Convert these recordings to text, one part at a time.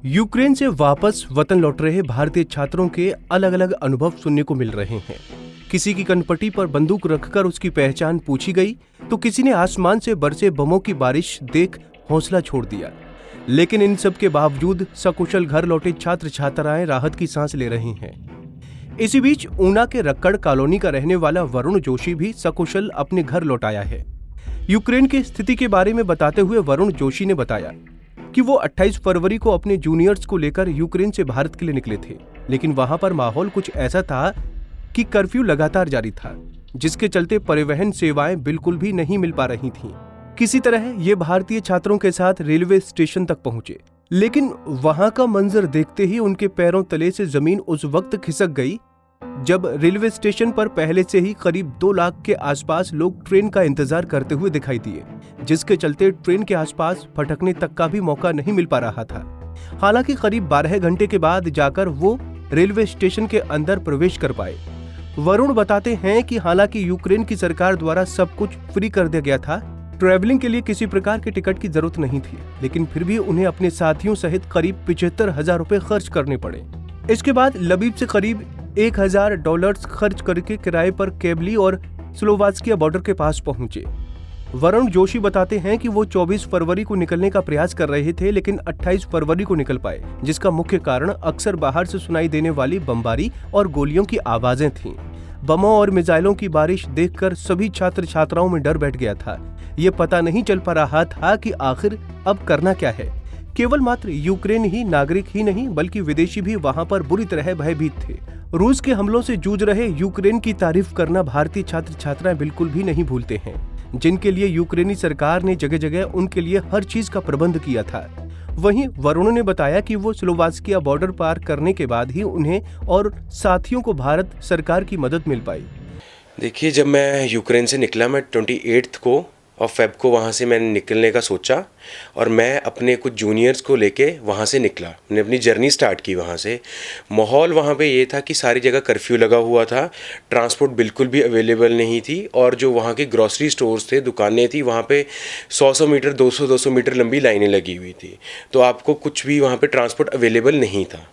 Ukraine से वापस वतन लौट रहे भारतीय छात्रों के अलग अलग अनुभव सुनने को मिल रहे हैं। किसी की कनपटी पर बंदूक रखकर उसकी पहचान पूछी गई, तो किसी ने आसमान से बरसे बमों की बारिश देख हौसला छोड़ दिया। लेकिन इन सब के बावजूद सकुशल घर लौटे छात्र छात्राएं राहत की सांस ले रहे हैं। इसी बीच ऊना के रक्कड़ कॉलोनी का रहने वाला वरुण जोशी भी सकुशल अपने घर लौट आया है। यूक्रेन की स्थिति के बारे में बताते हुए वरुण जोशी ने बताया कि वो 28 फरवरी को अपने जूनियर्स को लेकर यूक्रेन से भारत के लिए निकले थे, लेकिन वहां पर माहौल कुछ ऐसा था कि कर्फ्यू लगातार जारी था, जिसके चलते परिवहन सेवाएं बिल्कुल भी नहीं मिल पा रही थीं। किसी तरह ये भारतीय छात्रों के साथ रेलवे स्टेशन तक पहुंचे, लेकिन वहां का मंजर देखते ही उनके पैरों तले से जमीन उस वक्त खिसक गई जब रेलवे स्टेशन पर पहले से ही करीब 2 लाख के आसपास लोग ट्रेन का इंतजार करते हुए दिखाई दिए, जिसके चलते ट्रेन के आसपास फटकने तक का भी मौका नहीं मिल पा रहा था। हालांकि करीब 12 घंटे के बाद जाकर वो रेलवे स्टेशन के अंदर प्रवेश कर पाए। वरुण बताते हैं कि हालांकि यूक्रेन की सरकार द्वारा सब कुछ फ्री कर दिया गया था, ट्रैवलिंग के लिए किसी प्रकार के टिकट की जरूरत नहीं थी, लेकिन फिर भी उन्हें अपने साथियों सहित करीब 75,000 रुपए खर्च करने पड़े। इसके बाद लबीब से करीब $1,000 खर्च करके किराए पर केबली और स्लोवाकिया बॉर्डर के पास पहुंचे। वरुण जोशी बताते हैं कि वो 24 फरवरी को निकलने का प्रयास कर रहे थे, लेकिन 28 फरवरी को निकल पाए, जिसका मुख्य कारण अक्सर बाहर से सुनाई देने वाली बमबारी और गोलियों की आवाजें थीं। बमों और मिसाइलों की बारिश देखकर सभी छात्र छात्राओं में डर बैठ गया था। ये पता नहीं चल पा रहा था कि आखिर अब करना क्या है। केवल मात्र यूक्रेन ही नागरिक ही नहीं, बल्कि विदेशी भी वहां पर बुरी तरह भयभीत थे। रूस के हमलों से जूझ रहे यूक्रेन की तारीफ करना भारतीय छात्र छात्राएं बिल्कुल भी नहीं भूलते हैं, जिनके लिए यूक्रेनी सरकार ने जगह जगह उनके लिए हर चीज का प्रबंध किया था। वहीं वरुण ने बताया कि वो स्लोवाकिया बॉर्डर पार करने के बाद ही उन्हें और साथियों को भारत सरकार की मदद मिल पाई। देखिए, जब मैं यूक्रेन से निकला, मैं 28 को और फेब को वहाँ से मैंने निकलने का सोचा और मैं अपने कुछ जूनियर्स को लेके वहाँ से निकला। मैंने अपनी जर्नी स्टार्ट की वहाँ से। माहौल वहाँ पे ये था कि सारी जगह कर्फ्यू लगा हुआ था, ट्रांसपोर्ट बिल्कुल भी अवेलेबल नहीं थी, और जो वहाँ के ग्रॉसरी स्टोर्स थे, दुकानें थी, वहाँ पे 100-100 मीटर 200-200 मीटर लंबी लाइनें लगी हुई थी। तो आपको कुछ भी वहाँ पे ट्रांसपोर्ट अवेलेबल नहीं था।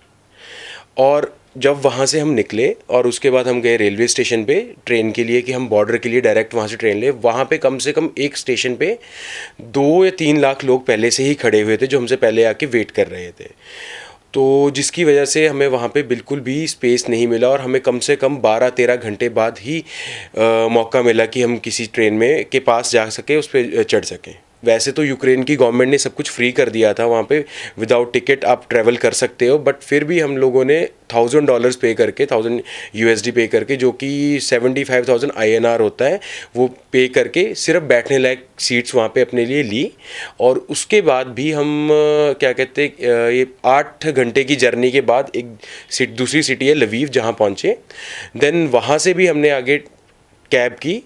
और जब वहाँ से हम निकले और उसके बाद हम गए रेलवे स्टेशन पे ट्रेन के लिए कि हम बॉर्डर के लिए डायरेक्ट वहाँ से ट्रेन ले। वहाँ पे कम से कम एक स्टेशन पे 2 या 3 लाख लोग पहले से ही खड़े हुए थे, जो हमसे पहले आके वेट कर रहे थे। तो जिसकी वजह से हमें वहाँ पे बिल्कुल भी स्पेस नहीं मिला और हमें कम से कम 12-13 घंटे बाद ही मौका मिला कि हम किसी ट्रेन में के पास जा सके, उस पर चढ़ सकें। वैसे तो यूक्रेन की गवर्नमेंट ने सब कुछ फ्री कर दिया था, वहाँ पे विदाउट टिकट आप ट्रैवल कर सकते हो, बट फिर भी हम लोगों ने $1,000 पे करके, $1,000 पे करके, जो कि 75,000 INR होता है, वो पे करके सिर्फ बैठने लायक सीट्स वहाँ पे अपने लिए ली। और उसके बाद भी हम क्या कहते ये 8 घंटे की जर्नी के बाद एक दूसरी सिटी है लवीव, जहाँ पहुँचे। देन वहाँ से भी हमने आगे कैब की,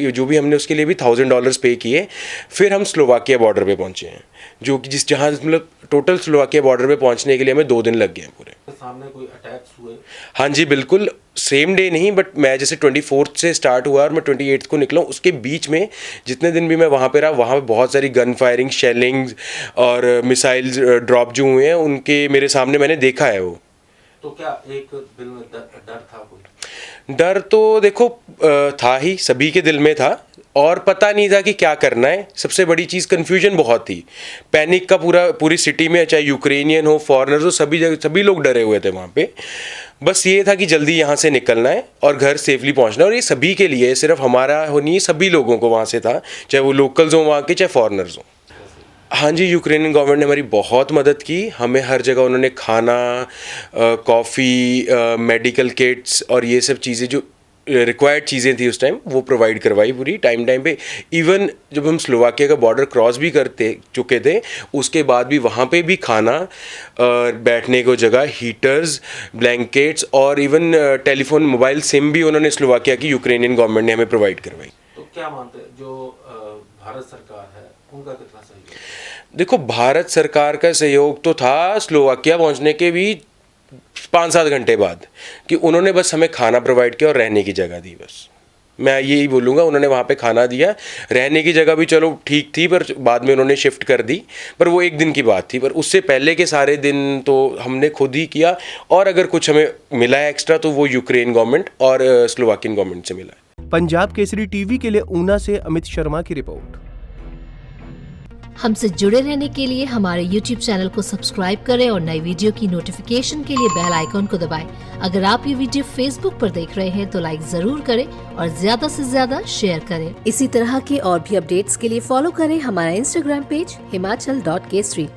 जो भी हमने उसके लिए भी $1,000 पे किए। फिर हम स्लोवाकिया बॉर्डर पे पहुंचे हैं, जो कि जहाँ मतलब टोटल स्लोवाकिया बॉर्डर पे पहुंचने के लिए हमें 2 दिन लग गए पूरे। सामने कोई अटैक्स हुए? हाँ जी, बिल्कुल। सेम डे नहीं, बट मैं जैसे 24 से स्टार्ट हुआ और मैं 28 को निकला, उसके बीच में जितने दिन भी मैं वहाँ पे रहा, वहाँ पे बहुत सारी गन फायरिंग, शेलिंग और मिसाइल्स ड्रॉप जो हुए हैं, उनके मेरे सामने मैंने देखा है वो। तो क्या एक दिल में डर था? कोई डर तो देखो था ही, सभी के दिल में था, और पता नहीं था कि क्या करना है। सबसे बड़ी चीज़ कन्फ्यूजन बहुत थी, पैनिक का पूरी सिटी में, चाहे यूक्रेनियन हो, फॉरेनर्स हो, सभी लोग डरे हुए थे वहाँ पे। बस ये था कि जल्दी यहाँ से निकलना है और घर सेफली पहुँचना है, और ये सभी के लिए, सिर्फ हमारा हो नहीं, सभी लोगों को वहाँ से था, चाहे वो लोकल्स हों वहाँ के, चाहे फॉरेनर्स हों। हाँ जी, यूक्रेनियन गवर्नमेंट ने हमारी बहुत मदद की। हमें हर जगह उन्होंने खाना, कॉफ़ी, मेडिकल किट्स और ये सब चीज़ें जो रिक्वायर्ड चीज़ें थी उस टाइम, वो प्रोवाइड करवाई पूरी टाइम पे। इवन जब हम स्लोवाकिया का बॉर्डर क्रॉस भी करते चुके थे, उसके बाद भी वहाँ पे भी खाना, बैठने को जगह, हीटर्स, ब्लैंकेट्स और इवन टेलीफोन, मोबाइल सिम भी उन्होंने स्लोवाकिया की यूक्रेनियन गवर्नमेंट ने हमें प्रोवाइड करवाई। तो क्या मानते हैं, जो भारत सरकार है, उनका कितना सहयोग? देखो, भारत सरकार का सहयोग तो था स्लोवाकिया पहुँचने के भी 5-7 घंटे बाद, कि उन्होंने बस हमें खाना प्रोवाइड किया और रहने की जगह दी बस। मैं यही बोलूँगा, उन्होंने वहाँ पे खाना दिया, रहने की जगह भी चलो ठीक थी, पर बाद में उन्होंने शिफ्ट कर दी, पर वो एक दिन की बात थी। पर उससे पहले के सारे दिन तो हमने खुद ही किया, और अगर कुछ हमें मिला है एक्स्ट्रा तो वो यूक्रेन गवर्नमेंट और स्लोवाकियन गवर्नमेंट से मिला है। पंजाब केसरी टीवी के लिए ऊना से अमित शर्मा की रिपोर्ट। हमसे जुड़े रहने के लिए हमारे YouTube चैनल को सब्सक्राइब करें और नई वीडियो की नोटिफिकेशन के लिए बेल आइकॉन को दबाएं। अगर आप ये वीडियो Facebook पर देख रहे हैं तो लाइक जरूर करें और ज्यादा से ज्यादा शेयर करें। इसी तरह के और भी अपडेट्स के लिए फॉलो करें हमारा Instagram पेज himachal.kesari।